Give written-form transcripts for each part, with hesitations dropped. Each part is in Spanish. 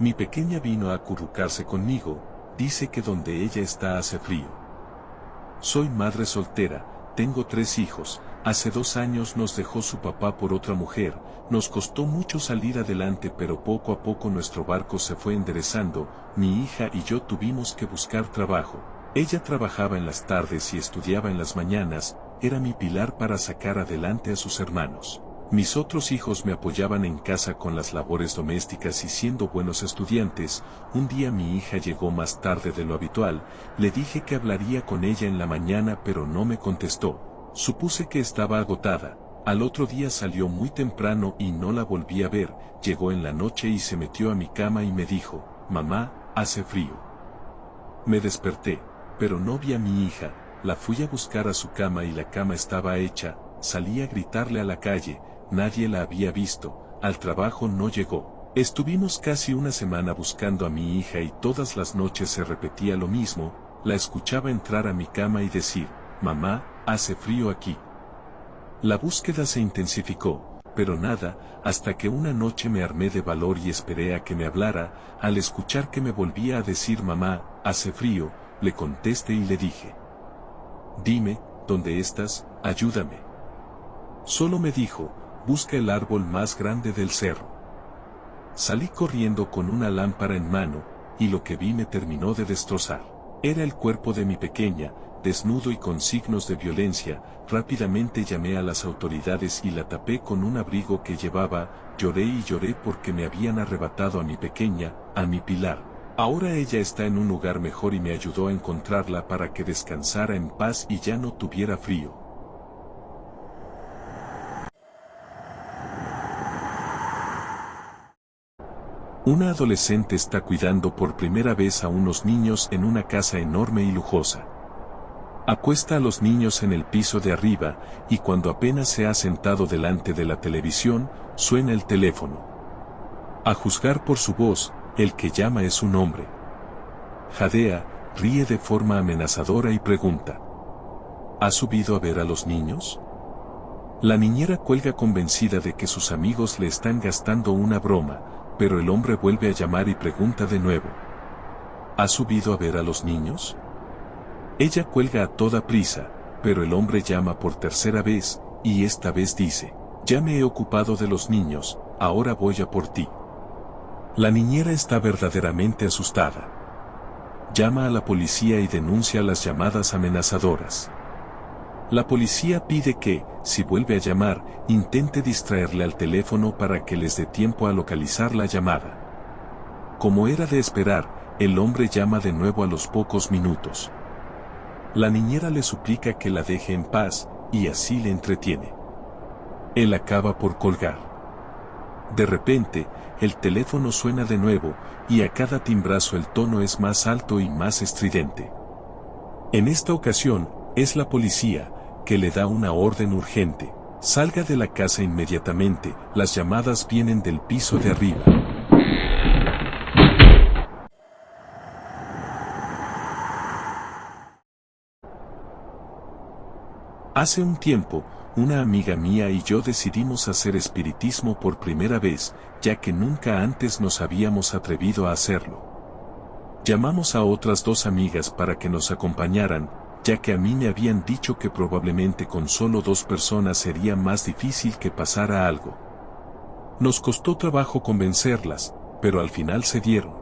Mi pequeña vino a acurrucarse conmigo, dice que donde ella está hace frío. Soy madre soltera, tengo 3 hijos, hace 2 años nos dejó su papá por otra mujer, nos costó mucho salir adelante pero poco a poco nuestro barco se fue enderezando, mi hija y yo tuvimos que buscar trabajo. Ella trabajaba en las tardes y estudiaba en las mañanas, era mi pilar para sacar adelante a sus hermanos. Mis otros hijos me apoyaban en casa con las labores domésticas y siendo buenos estudiantes. Un día mi hija llegó más tarde de lo habitual, le dije que hablaría con ella en la mañana pero no me contestó. Supuse que estaba agotada. Al otro día salió muy temprano y no la volví a ver, llegó en la noche y se metió a mi cama y me dijo, mamá, hace frío. Me desperté, pero no vi a mi hija, la fui a buscar a su cama y la cama estaba hecha, salí a gritarle a la calle, nadie la había visto, al trabajo no llegó. Estuvimos casi una semana buscando a mi hija y todas las noches se repetía lo mismo, la escuchaba entrar a mi cama y decir, mamá, hace frío aquí. La búsqueda se intensificó, pero nada, hasta que una noche me armé de valor y esperé a que me hablara, al escuchar que me volvía a decir mamá, hace frío, le contesté y le dije, dime, ¿dónde estás? Ayúdame. Solo me dijo, busca el árbol más grande del cerro. Salí corriendo con una lámpara en mano, y lo que vi me terminó de destrozar. Era el cuerpo de mi pequeña, desnudo y con signos de violencia. Rápidamente llamé a las autoridades y la tapé con un abrigo que llevaba, lloré y lloré porque me habían arrebatado a mi pequeña, a mi pilar. Ahora ella está en un lugar mejor y me ayudó a encontrarla para que descansara en paz y ya no tuviera frío. Una adolescente está cuidando por primera vez a unos niños en una casa enorme y lujosa. Acuesta a los niños en el piso de arriba, y cuando apenas se ha sentado delante de la televisión, suena el teléfono. A juzgar por su voz, el que llama es un hombre. Jadea, ríe de forma amenazadora y pregunta, ¿has subido a ver a los niños? La niñera cuelga convencida de que sus amigos le están gastando una broma, pero el hombre vuelve a llamar y pregunta de nuevo, ¿has subido a ver a los niños? Ella cuelga a toda prisa, pero el hombre llama por tercera vez, y esta vez dice, ya me he ocupado de los niños, ahora voy a por ti. La niñera está verdaderamente asustada. Llama a la policía y denuncia las llamadas amenazadoras. La policía pide que, si vuelve a llamar, intente distraerle al teléfono para que les dé tiempo a localizar la llamada. Como era de esperar, el hombre llama de nuevo a los pocos minutos. La niñera le suplica que la deje en paz, y así le entretiene. Él acaba por colgar. De repente, el teléfono suena de nuevo, y a cada timbrazo el tono es más alto y más estridente. En esta ocasión, es la policía, que le da una orden urgente. Salga de la casa inmediatamente, las llamadas vienen del piso de arriba. Hace un tiempo, una amiga mía y yo decidimos hacer espiritismo por primera vez, ya que nunca antes nos habíamos atrevido a hacerlo. Llamamos a otras 2 amigas para que nos acompañaran, ya que a mí me habían dicho que probablemente con solo 2 personas sería más difícil que pasara algo. Nos costó trabajo convencerlas, pero al final cedieron.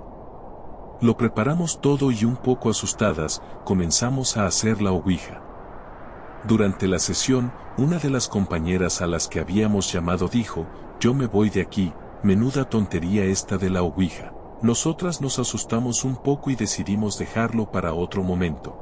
Lo preparamos todo y un poco asustadas, comenzamos a hacer la ouija. Durante la sesión, una de las compañeras a las que habíamos llamado dijo, yo me voy de aquí, menuda tontería esta de la ouija. Nosotras nos asustamos un poco y decidimos dejarlo para otro momento.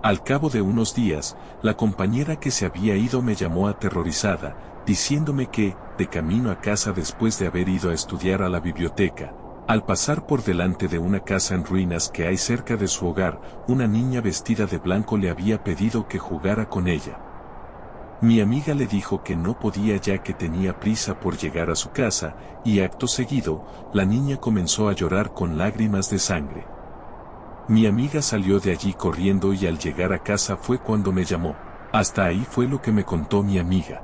Al cabo de unos días, la compañera que se había ido me llamó aterrorizada, diciéndome que, de camino a casa después de haber ido a estudiar a la biblioteca, al pasar por delante de una casa en ruinas que hay cerca de su hogar, una niña vestida de blanco le había pedido que jugara con ella. Mi amiga le dijo que no podía ya que tenía prisa por llegar a su casa, y acto seguido, la niña comenzó a llorar con lágrimas de sangre. Mi amiga salió de allí corriendo y al llegar a casa fue cuando me llamó. Hasta ahí fue lo que me contó mi amiga.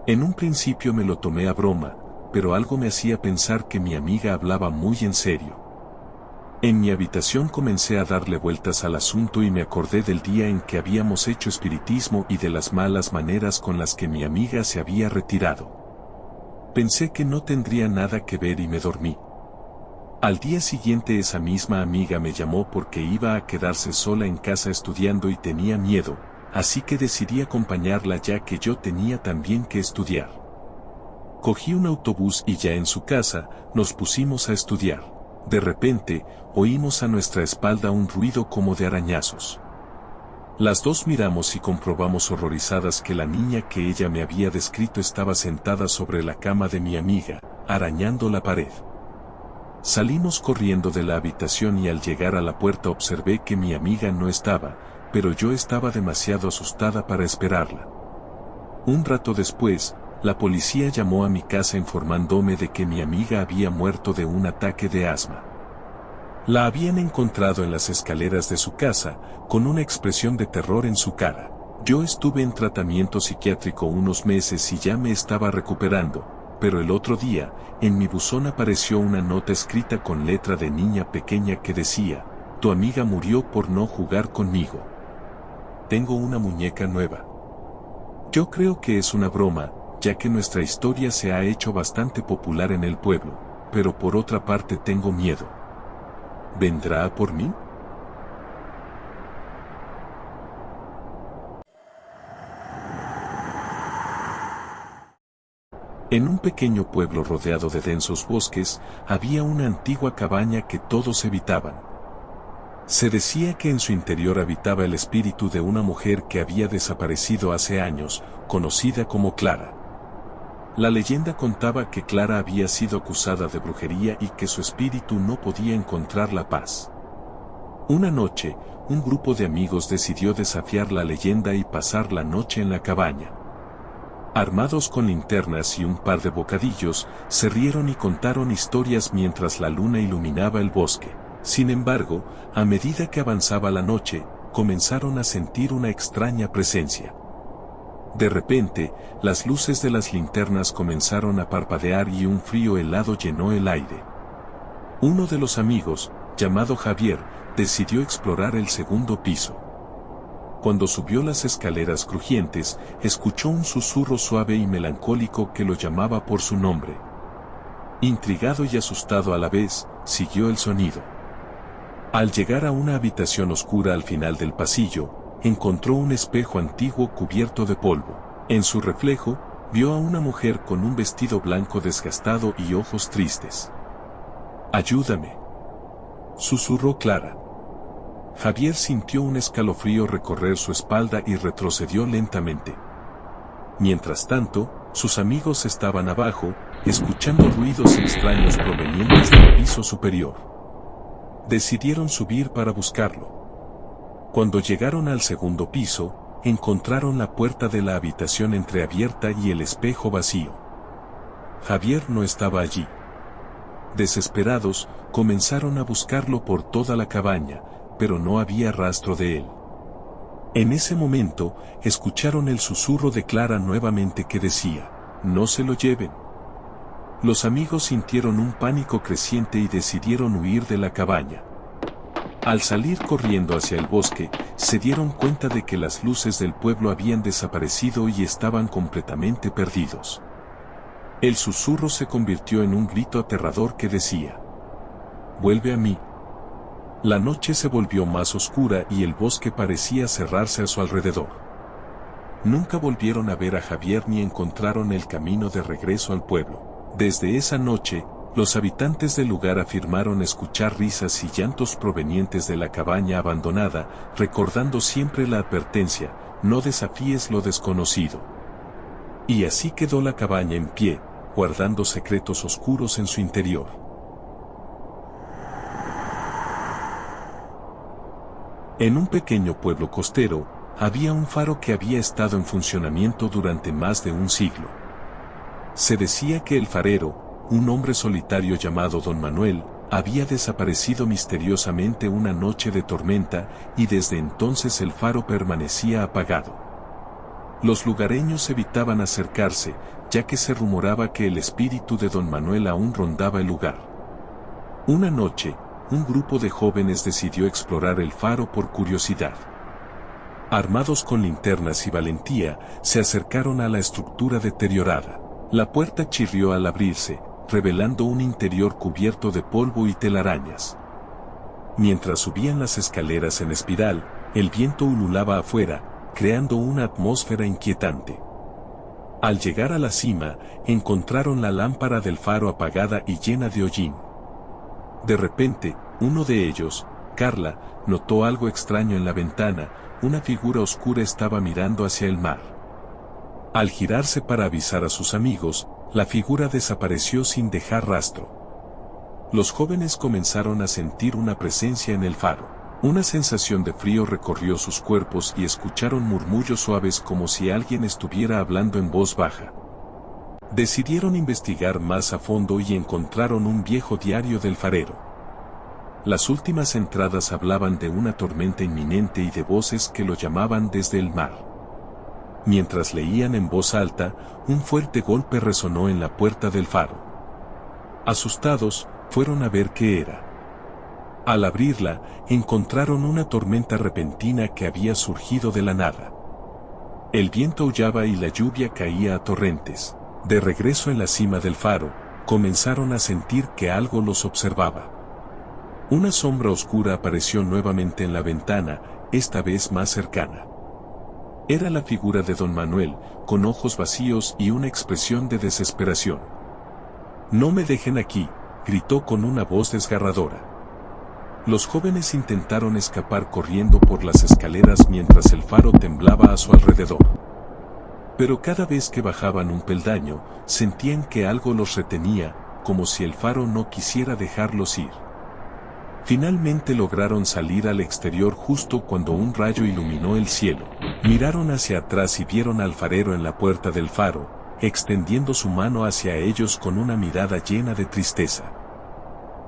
En un principio me lo tomé a broma, pero algo me hacía pensar que mi amiga hablaba muy en serio. En mi habitación comencé a darle vueltas al asunto y me acordé del día en que habíamos hecho espiritismo y de las malas maneras con las que mi amiga se había retirado. Pensé que no tendría nada que ver y me dormí. Al día siguiente esa misma amiga me llamó porque iba a quedarse sola en casa estudiando y tenía miedo, así que decidí acompañarla ya que yo tenía también que estudiar. Cogí un autobús y ya en su casa, nos pusimos a estudiar. De repente, oímos a nuestra espalda un ruido como de arañazos. Las dos miramos y comprobamos horrorizadas que la niña que ella me había descrito estaba sentada sobre la cama de mi amiga, arañando la pared. Salimos corriendo de la habitación y al llegar a la puerta observé que mi amiga no estaba, pero yo estaba demasiado asustada para esperarla. Un rato después, la policía llamó a mi casa informándome de que mi amiga había muerto de un ataque de asma. La habían encontrado en las escaleras de su casa, con una expresión de terror en su cara. Yo estuve en tratamiento psiquiátrico unos meses y ya me estaba recuperando, pero el otro día, en mi buzón apareció una nota escrita con letra de niña pequeña que decía: tu amiga murió por no jugar conmigo. Tengo una muñeca nueva. Yo creo que es una broma, ya que nuestra historia se ha hecho bastante popular en el pueblo, pero por otra parte tengo miedo. ¿Vendrá a por mí? En un pequeño pueblo rodeado de densos bosques, había una antigua cabaña que todos evitaban. Se decía que en su interior habitaba el espíritu de una mujer que había desaparecido hace años, conocida como Clara. La leyenda contaba que Clara había sido acusada de brujería y que su espíritu no podía encontrar la paz. Una noche, un grupo de amigos decidió desafiar la leyenda y pasar la noche en la cabaña. Armados con linternas y un par de bocadillos, se rieron y contaron historias mientras la luna iluminaba el bosque. Sin embargo, a medida que avanzaba la noche, comenzaron a sentir una extraña presencia. De repente, las luces de las linternas comenzaron a parpadear y un frío helado llenó el aire. Uno de los amigos, llamado Javier, decidió explorar el segundo piso. Cuando subió las escaleras crujientes, escuchó un susurro suave y melancólico que lo llamaba por su nombre. Intrigado y asustado a la vez, siguió el sonido. Al llegar a una habitación oscura al final del pasillo, encontró un espejo antiguo cubierto de polvo. En su reflejo, vio a una mujer con un vestido blanco desgastado y ojos tristes. «Ayúdame», susurró Clara. Javier sintió un escalofrío recorrer su espalda y retrocedió lentamente. Mientras tanto, sus amigos estaban abajo, escuchando ruidos extraños provenientes del piso superior. Decidieron subir para buscarlo. Cuando llegaron al segundo piso, encontraron la puerta de la habitación entreabierta y el espejo vacío. Javier no estaba allí. Desesperados, comenzaron a buscarlo por toda la cabaña, pero no había rastro de él. En ese momento, escucharon el susurro de Clara nuevamente que decía: «No se lo lleven». Los amigos sintieron un pánico creciente y decidieron huir de la cabaña. Al salir corriendo hacia el bosque, se dieron cuenta de que las luces del pueblo habían desaparecido y estaban completamente perdidos. El susurro se convirtió en un grito aterrador que decía: «Vuelve a mí». La noche se volvió más oscura y el bosque parecía cerrarse a su alrededor. Nunca volvieron a ver a Javier ni encontraron el camino de regreso al pueblo. Desde esa noche, los habitantes del lugar afirmaron escuchar risas y llantos provenientes de la cabaña abandonada, recordando siempre la advertencia: «No desafíes lo desconocido». Y así quedó la cabaña en pie, guardando secretos oscuros en su interior. En un pequeño pueblo costero, había un faro que había estado en funcionamiento durante más de un siglo. Se decía que el farero, un hombre solitario llamado Don Manuel, había desaparecido misteriosamente una noche de tormenta y desde entonces el faro permanecía apagado. Los lugareños evitaban acercarse, ya que se rumoraba que el espíritu de don Manuel aún rondaba el lugar. Una noche, un grupo de jóvenes decidió explorar el faro por curiosidad. Armados con linternas y valentía, se acercaron a la estructura deteriorada. La puerta chirrió al abrirse, revelando un interior cubierto de polvo y telarañas. Mientras subían las escaleras en espiral, el viento ululaba afuera, creando una atmósfera inquietante. Al llegar a la cima, encontraron la lámpara del faro apagada y llena de hollín. De repente, uno de ellos, Carla, notó algo extraño en la ventana. Una figura oscura estaba mirando hacia el mar. Al girarse para avisar a sus amigos, la figura desapareció sin dejar rastro. Los jóvenes comenzaron a sentir una presencia en el faro. Una sensación de frío recorrió sus cuerpos y escucharon murmullos suaves como si alguien estuviera hablando en voz baja. Decidieron investigar más a fondo y encontraron un viejo diario del farero. Las últimas entradas hablaban de una tormenta inminente y de voces que lo llamaban desde el mar. Mientras leían en voz alta, un fuerte golpe resonó en la puerta del faro. Asustados, fueron a ver qué era. Al abrirla, encontraron una tormenta repentina que había surgido de la nada. El viento aullaba y la lluvia caía a torrentes. De regreso en la cima del faro, comenzaron a sentir que algo los observaba. Una sombra oscura apareció nuevamente en la ventana, esta vez más cercana. Era la figura de don Manuel, con ojos vacíos y una expresión de desesperación. «No me dejen aquí», gritó con una voz desgarradora. Los jóvenes intentaron escapar corriendo por las escaleras mientras el faro temblaba a su alrededor. Pero cada vez que bajaban un peldaño, sentían que algo los retenía, como si el faro no quisiera dejarlos ir. Finalmente lograron salir al exterior justo cuando un rayo iluminó el cielo. Miraron hacia atrás y vieron al farero en la puerta del faro, extendiendo su mano hacia ellos con una mirada llena de tristeza.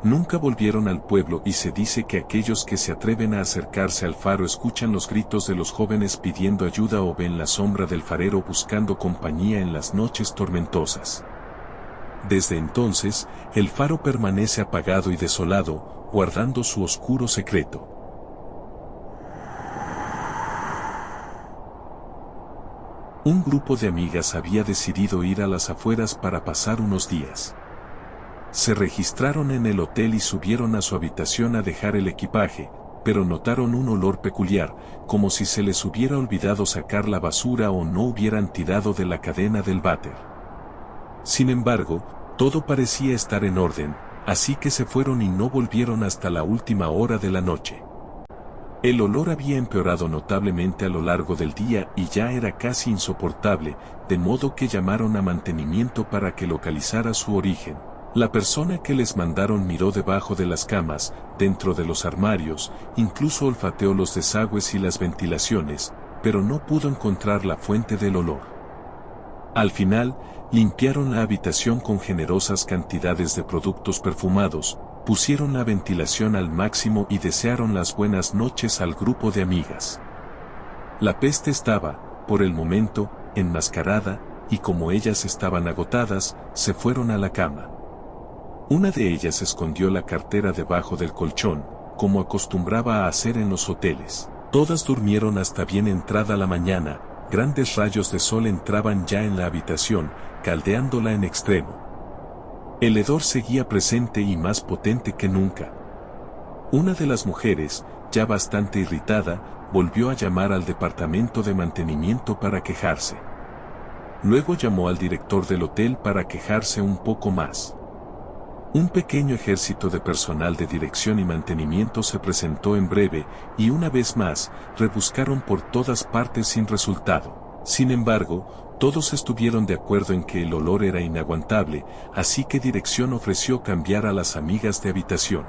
Nunca volvieron al pueblo y se dice que aquellos que se atreven a acercarse al faro escuchan los gritos de los jóvenes pidiendo ayuda o ven la sombra del farero buscando compañía en las noches tormentosas. Desde entonces, el faro permanece apagado y desolado, guardando su oscuro secreto. Un grupo de amigas había decidido ir a las afueras para pasar unos días. Se registraron en el hotel y subieron a su habitación a dejar el equipaje, pero notaron un olor peculiar, como si se les hubiera olvidado sacar la basura o no hubieran tirado de la cadena del váter. Sin embargo, todo parecía estar en orden, así que se fueron y no volvieron hasta la última hora de la noche. El olor había empeorado notablemente a lo largo del día y ya era casi insoportable, de modo que llamaron a mantenimiento para que localizara su origen. La persona que les mandaron miró debajo de las camas, dentro de los armarios, incluso olfateó los desagües y las ventilaciones, pero no pudo encontrar la fuente del olor. Al final, limpiaron la habitación con generosas cantidades de productos perfumados, pusieron la ventilación al máximo y desearon las buenas noches al grupo de amigas. La peste estaba, por el momento, enmascarada, y como ellas estaban agotadas, se fueron a la cama. Una de ellas escondió la cartera debajo del colchón, como acostumbraba a hacer en los hoteles. Todas durmieron hasta bien entrada la mañana. Grandes rayos de sol entraban ya en la habitación, caldeándola en extremo. El hedor seguía presente y más potente que nunca. Una de las mujeres, ya bastante irritada, volvió a llamar al departamento de mantenimiento para quejarse. Luego llamó al director del hotel para quejarse un poco más. Un pequeño ejército de personal de dirección y mantenimiento se presentó en breve, y una vez más, rebuscaron por todas partes sin resultado. Sin embargo, todos estuvieron de acuerdo en que el olor era inaguantable, así que dirección ofreció cambiar a las amigas de habitación.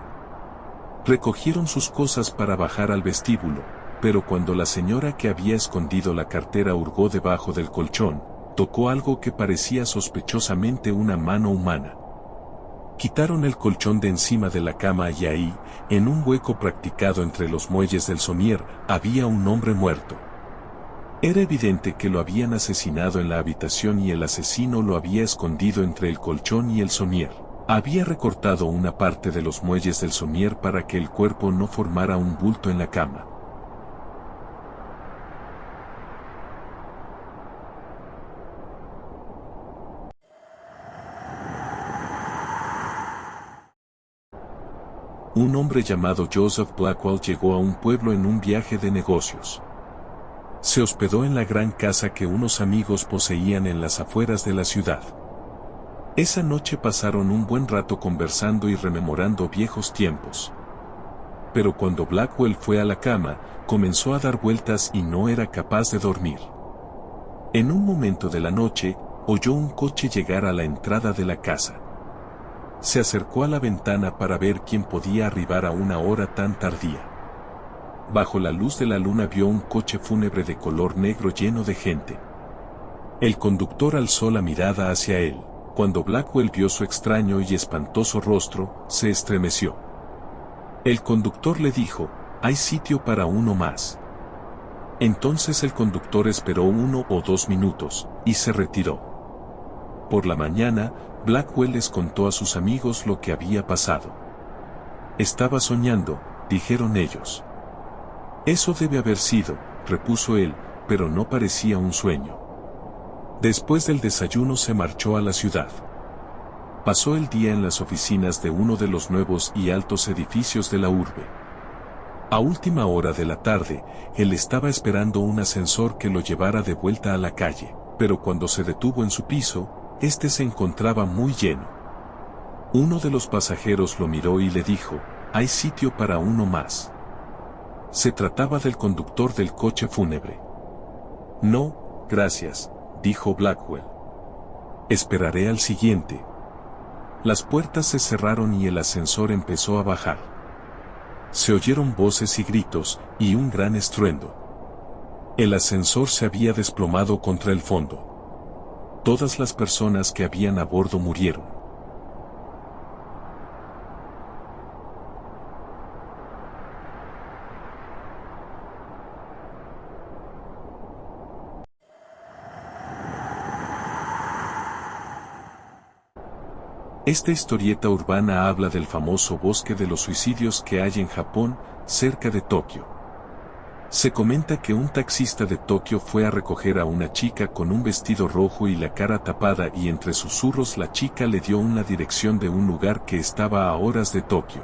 Recogieron sus cosas para bajar al vestíbulo, pero cuando la señora que había escondido la cartera hurgó debajo del colchón, tocó algo que parecía sospechosamente una mano humana. Quitaron el colchón de encima de la cama y ahí, en un hueco practicado entre los muelles del somier, había un hombre muerto. Era evidente que lo habían asesinado en la habitación y el asesino lo había escondido entre el colchón y el somier. Había recortado una parte de los muelles del somier para que el cuerpo no formara un bulto en la cama. Un hombre llamado Joseph Blackwell llegó a un pueblo en un viaje de negocios. Se hospedó en la gran casa que unos amigos poseían en las afueras de la ciudad. Esa noche pasaron un buen rato conversando y rememorando viejos tiempos. Pero cuando Blackwell fue a la cama, comenzó a dar vueltas y no era capaz de dormir. En un momento de la noche, oyó un coche llegar a la entrada de la casa. Se acercó a la ventana para ver quién podía arribar a una hora tan tardía. Bajo la luz de la luna vio un coche fúnebre de color negro lleno de gente. El conductor alzó la mirada hacia él. Cuando Blackwell vio su extraño y espantoso rostro, se estremeció. El conductor le dijo, «Hay sitio para uno más». Entonces el conductor esperó 1 o 2 minutos, y se retiró. Por la mañana, Blackwell les contó a sus amigos lo que había pasado. «Estaba soñando», dijeron ellos. «Eso debe haber sido», repuso él, «pero no parecía un sueño». Después del desayuno se marchó a la ciudad. Pasó el día en las oficinas de uno de los nuevos y altos edificios de la urbe. A última hora de la tarde, él estaba esperando un ascensor que lo llevara de vuelta a la calle, pero cuando se detuvo en su piso, este se encontraba muy lleno. Uno de los pasajeros lo miró y le dijo, «Hay sitio para uno más». Se trataba del conductor del coche fúnebre. «No, gracias», dijo Blackwell. «Esperaré al siguiente». Las puertas se cerraron y el ascensor empezó a bajar. Se oyeron voces y gritos, y un gran estruendo. El ascensor se había desplomado contra el fondo. Todas las personas que habían a bordo murieron. Esta historieta urbana habla del famoso bosque de los suicidios que hay en Japón, cerca de Tokio. Se comenta que un taxista de Tokio fue a recoger a una chica con un vestido rojo y la cara tapada y entre susurros la chica le dio una dirección de un lugar que estaba a horas de Tokio.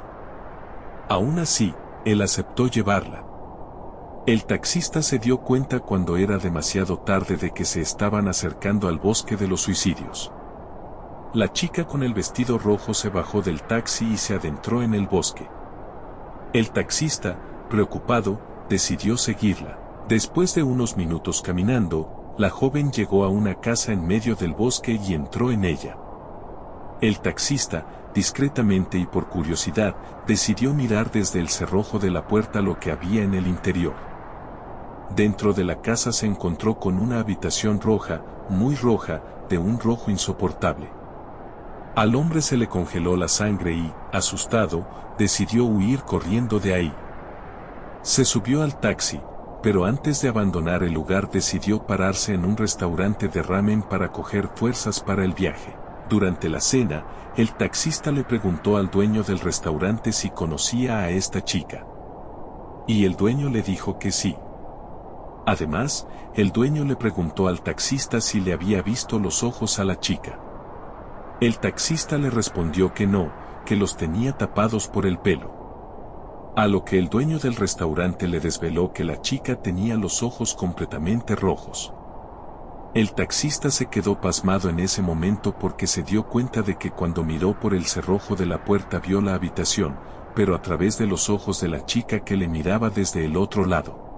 Aún así, él aceptó llevarla. El taxista se dio cuenta cuando era demasiado tarde de que se estaban acercando al bosque de los suicidios. La chica con el vestido rojo se bajó del taxi y se adentró en el bosque. El taxista, preocupado, decidió seguirla. Después de unos minutos caminando, la joven llegó a una casa en medio del bosque y entró en ella. El taxista, discretamente y por curiosidad, decidió mirar desde el cerrojo de la puerta lo que había en el interior. Dentro de la casa se encontró con una habitación roja, muy roja, de un rojo insoportable. Al hombre se le congeló la sangre y, asustado, decidió huir corriendo de ahí. Se subió al taxi, pero antes de abandonar el lugar decidió pararse en un restaurante de ramen para coger fuerzas para el viaje. Durante la cena, el taxista le preguntó al dueño del restaurante si conocía a esta chica. Y el dueño le dijo que sí. Además, el dueño le preguntó al taxista si le había visto los ojos a la chica. El taxista le respondió que no, que los tenía tapados por el pelo. A lo que el dueño del restaurante le desveló que la chica tenía los ojos completamente rojos. El taxista se quedó pasmado en ese momento porque se dio cuenta de que cuando miró por el cerrojo de la puerta vio la habitación, pero a través de los ojos de la chica que le miraba desde el otro lado.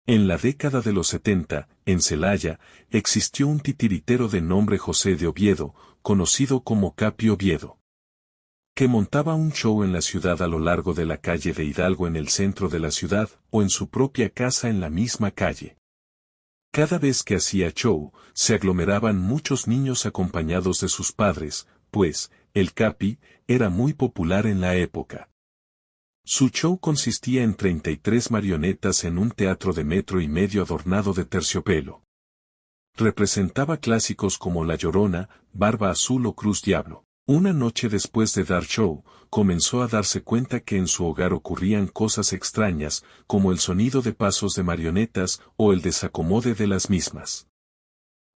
En la década de los 70, en Celaya, existió un titiritero de nombre José de Oviedo, conocido como Capi Oviedo. que montaba un show en la ciudad a lo largo de la calle de Hidalgo en el centro de la ciudad o en su propia casa en la misma calle. Cada vez que hacía show, se aglomeraban muchos niños acompañados de sus padres, pues, el Capi, era muy popular en la época. Su show consistía en 33 marionetas en un teatro de metro y medio adornado de terciopelo. Representaba clásicos como La Llorona, Barba Azul o Cruz Diablo. Una noche después de dar show, comenzó a darse cuenta que en su hogar ocurrían cosas extrañas, como el sonido de pasos de marionetas o el desacomode de las mismas.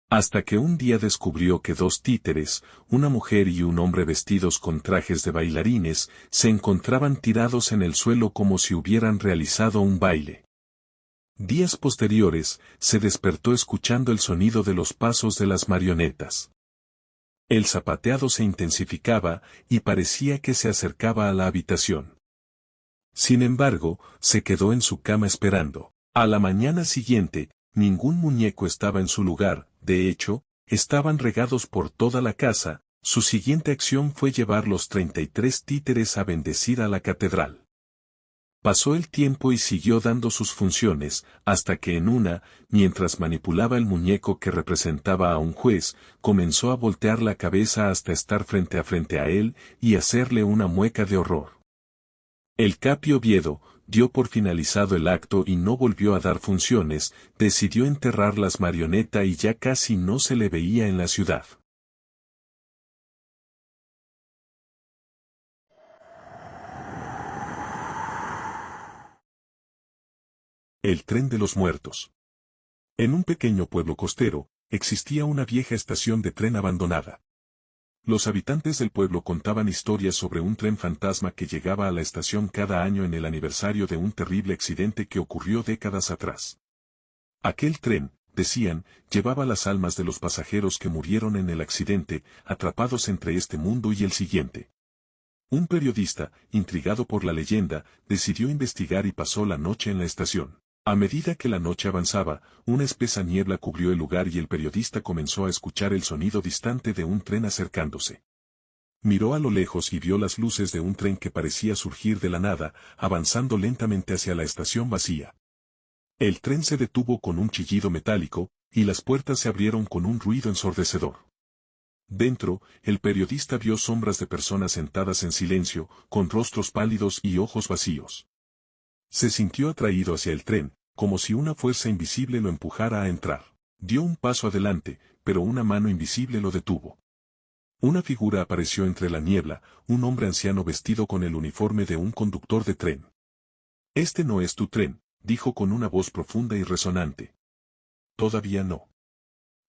Hasta que un día descubrió que dos títeres, una mujer y un hombre vestidos con trajes de bailarines, se encontraban tirados en el suelo como si hubieran realizado un baile. Días posteriores, se despertó escuchando el sonido de los pasos de las marionetas. El zapateado se intensificaba y parecía que se acercaba a la habitación. Sin embargo, se quedó en su cama esperando. A la mañana siguiente, ningún muñeco estaba en su lugar, de hecho, estaban regados por toda la casa. Su siguiente acción fue llevar los 33 títeres a bendecir a la catedral. Pasó el tiempo y siguió dando sus funciones, hasta que en una, mientras manipulaba el muñeco que representaba a un juez, comenzó a voltear la cabeza hasta estar frente a él y hacerle una mueca de horror. El Capi Oviedo dio por finalizado el acto y no volvió a dar funciones, decidió enterrar las marionetas y ya casi no se le veía en la ciudad. El tren de los muertos. En un pequeño pueblo costero, existía una vieja estación de tren abandonada. Los habitantes del pueblo contaban historias sobre un tren fantasma que llegaba a la estación cada año en el aniversario de un terrible accidente que ocurrió décadas atrás. Aquel tren, decían, llevaba las almas de los pasajeros que murieron en el accidente, atrapados entre este mundo y el siguiente. Un periodista, intrigado por la leyenda, decidió investigar y pasó la noche en la estación. A medida que la noche avanzaba, una espesa niebla cubrió el lugar y el periodista comenzó a escuchar el sonido distante de un tren acercándose. Miró a lo lejos y vio las luces de un tren que parecía surgir de la nada, avanzando lentamente hacia la estación vacía. El tren se detuvo con un chillido metálico, y las puertas se abrieron con un ruido ensordecedor. Dentro, el periodista vio sombras de personas sentadas en silencio, con rostros pálidos y ojos vacíos. Se sintió atraído hacia el tren, como si una fuerza invisible lo empujara a entrar. Dio un paso adelante, pero una mano invisible lo detuvo. Una figura apareció entre la niebla, un hombre anciano vestido con el uniforme de un conductor de tren. «Este no es tu tren», dijo con una voz profunda y resonante. «Todavía no».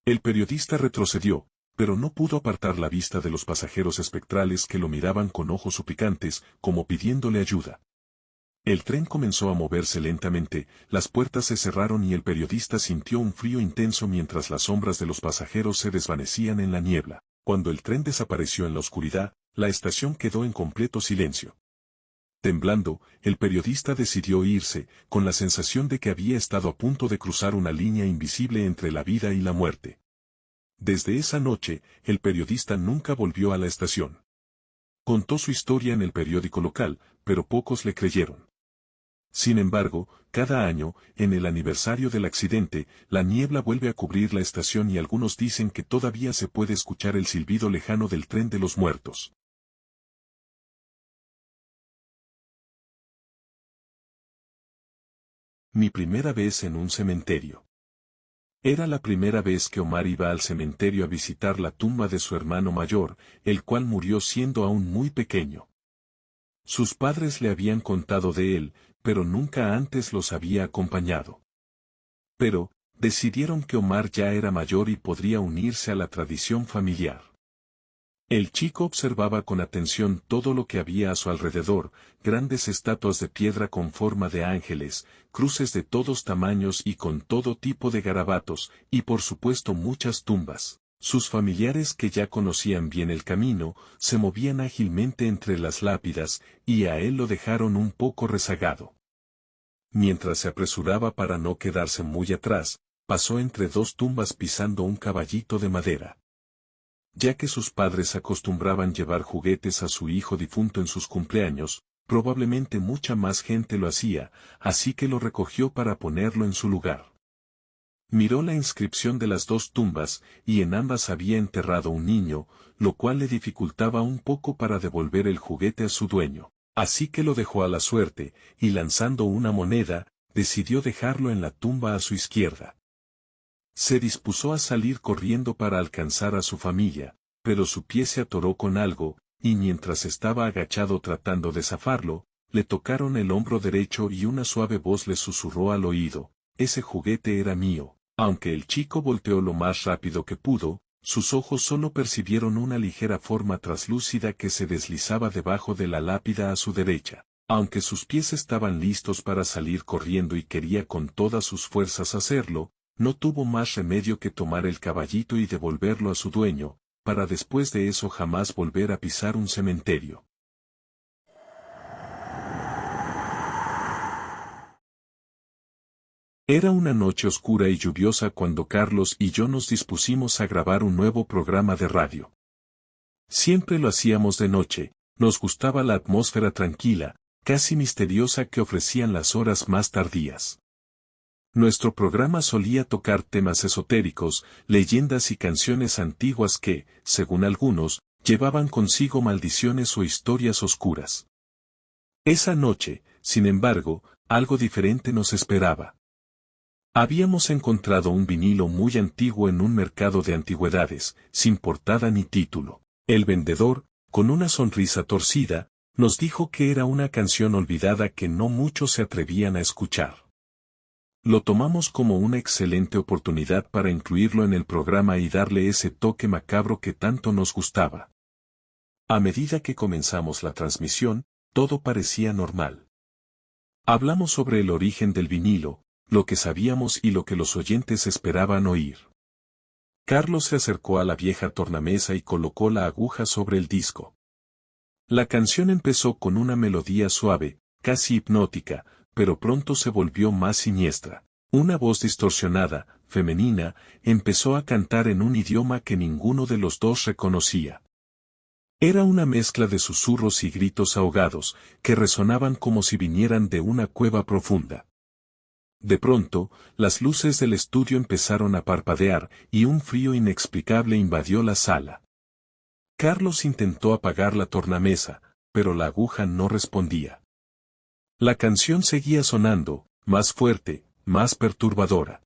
El periodista retrocedió, pero no pudo apartar la vista de los pasajeros espectrales que lo miraban con ojos suplicantes, como pidiéndole ayuda. El tren comenzó a moverse lentamente, las puertas se cerraron y el periodista sintió un frío intenso mientras las sombras de los pasajeros se desvanecían en la niebla. Cuando el tren desapareció en la oscuridad, la estación quedó en completo silencio. Temblando, el periodista decidió irse, con la sensación de que había estado a punto de cruzar una línea invisible entre la vida y la muerte. Desde esa noche, el periodista nunca volvió a la estación. Contó su historia en el periódico local, pero pocos le creyeron. Sin embargo, cada año, en el aniversario del accidente, la niebla vuelve a cubrir la estación y algunos dicen que todavía se puede escuchar el silbido lejano del tren de los muertos. Mi primera vez en un cementerio. Era la primera vez que Omar iba al cementerio a visitar la tumba de su hermano mayor, el cual murió siendo aún muy pequeño. Sus padres le habían contado de él, pero nunca antes los había acompañado. Pero, decidieron que Omar ya era mayor y podría unirse a la tradición familiar. El chico observaba con atención todo lo que había a su alrededor, grandes estatuas de piedra con forma de ángeles, cruces de todos tamaños y con todo tipo de garabatos, y por supuesto muchas tumbas. Sus familiares que ya conocían bien el camino, se movían ágilmente entre las lápidas, y a él lo dejaron un poco rezagado. Mientras se apresuraba para no quedarse muy atrás, pasó entre dos tumbas pisando un caballito de madera. ya que sus padres acostumbraban llevar juguetes a su hijo difunto en sus cumpleaños, probablemente mucha más gente lo hacía, así que lo recogió para ponerlo en su lugar. Miró la inscripción de las dos tumbas, y en ambas había enterrado un niño, lo cual le dificultaba un poco para devolver el juguete a su dueño. Así que lo dejó a la suerte, y lanzando una moneda, decidió dejarlo en la tumba a su izquierda. Se dispuso a salir corriendo para alcanzar a su familia, pero su pie se atoró con algo, y mientras estaba agachado tratando de zafarlo, le tocaron el hombro derecho y una suave voz le susurró al oído: «Ese juguete era mío». Aunque el chico volteó lo más rápido que pudo, sus ojos solo percibieron una ligera forma traslúcida que se deslizaba debajo de la lápida a su derecha. Aunque sus pies estaban listos para salir corriendo y quería con todas sus fuerzas hacerlo, no tuvo más remedio que tomar el caballito y devolverlo a su dueño, para después de eso jamás volver a pisar un cementerio. Era una noche oscura y lluviosa cuando Carlos y yo nos dispusimos a grabar un nuevo programa de radio. Siempre lo hacíamos de noche, nos gustaba la atmósfera tranquila, casi misteriosa que ofrecían las horas más tardías. Nuestro programa solía tocar temas esotéricos, leyendas y canciones antiguas que, según algunos, llevaban consigo maldiciones o historias oscuras. Esa noche, sin embargo, algo diferente nos esperaba. Habíamos encontrado un vinilo muy antiguo en un mercado de antigüedades, sin portada ni título. El vendedor, con una sonrisa torcida, nos dijo que era una canción olvidada que no muchos se atrevían a escuchar. Lo tomamos como una excelente oportunidad para incluirlo en el programa y darle ese toque macabro que tanto nos gustaba. A medida que comenzamos la transmisión, todo parecía normal. Hablamos sobre el origen del vinilo, lo que sabíamos y lo que los oyentes esperaban oír. Carlos se acercó a la vieja tornamesa y colocó la aguja sobre el disco. La canción empezó con una melodía suave, casi hipnótica, pero pronto se volvió más siniestra. Una voz distorsionada, femenina, empezó a cantar en un idioma que ninguno de los dos reconocía. Era una mezcla de susurros y gritos ahogados, que resonaban como si vinieran de una cueva profunda. De pronto, las luces del estudio empezaron a parpadear, y un frío inexplicable invadió la sala. Carlos intentó apagar la tornamesa, pero la aguja no respondía. La canción seguía sonando, más fuerte, más perturbadora.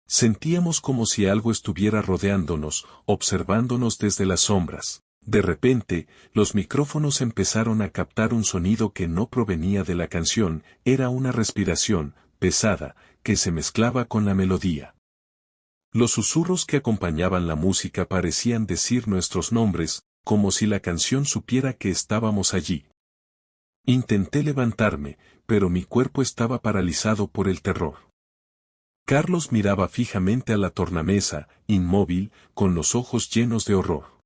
Sentíamos como si algo estuviera rodeándonos, observándonos desde las sombras. De repente, los micrófonos empezaron a captar un sonido que no provenía de la canción, era una respiración pesada, que se mezclaba con la melodía. Los susurros que acompañaban la música parecían decir nuestros nombres, como si la canción supiera que estábamos allí. Intenté levantarme, pero mi cuerpo estaba paralizado por el terror. Carlos miraba fijamente a la tornamesa, inmóvil, con los ojos llenos de horror.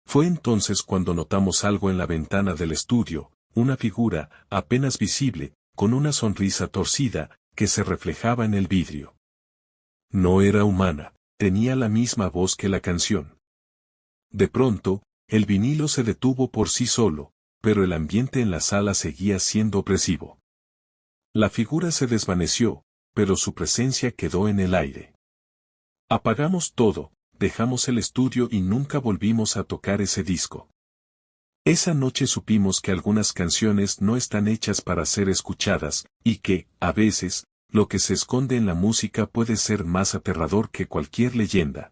Fue entonces cuando notamos algo en la ventana del estudio, una figura, apenas visible, con una sonrisa torcida, que se reflejaba en el vidrio. No era humana, tenía la misma voz que la canción. De pronto, el vinilo se detuvo por sí solo, pero el ambiente en la sala seguía siendo opresivo. La figura se desvaneció, pero su presencia quedó en el aire. Apagamos todo, dejamos el estudio y nunca volvimos a tocar ese disco. Esa noche supimos que algunas canciones no están hechas para ser escuchadas, y que, a veces, lo que se esconde en la música puede ser más aterrador que cualquier leyenda.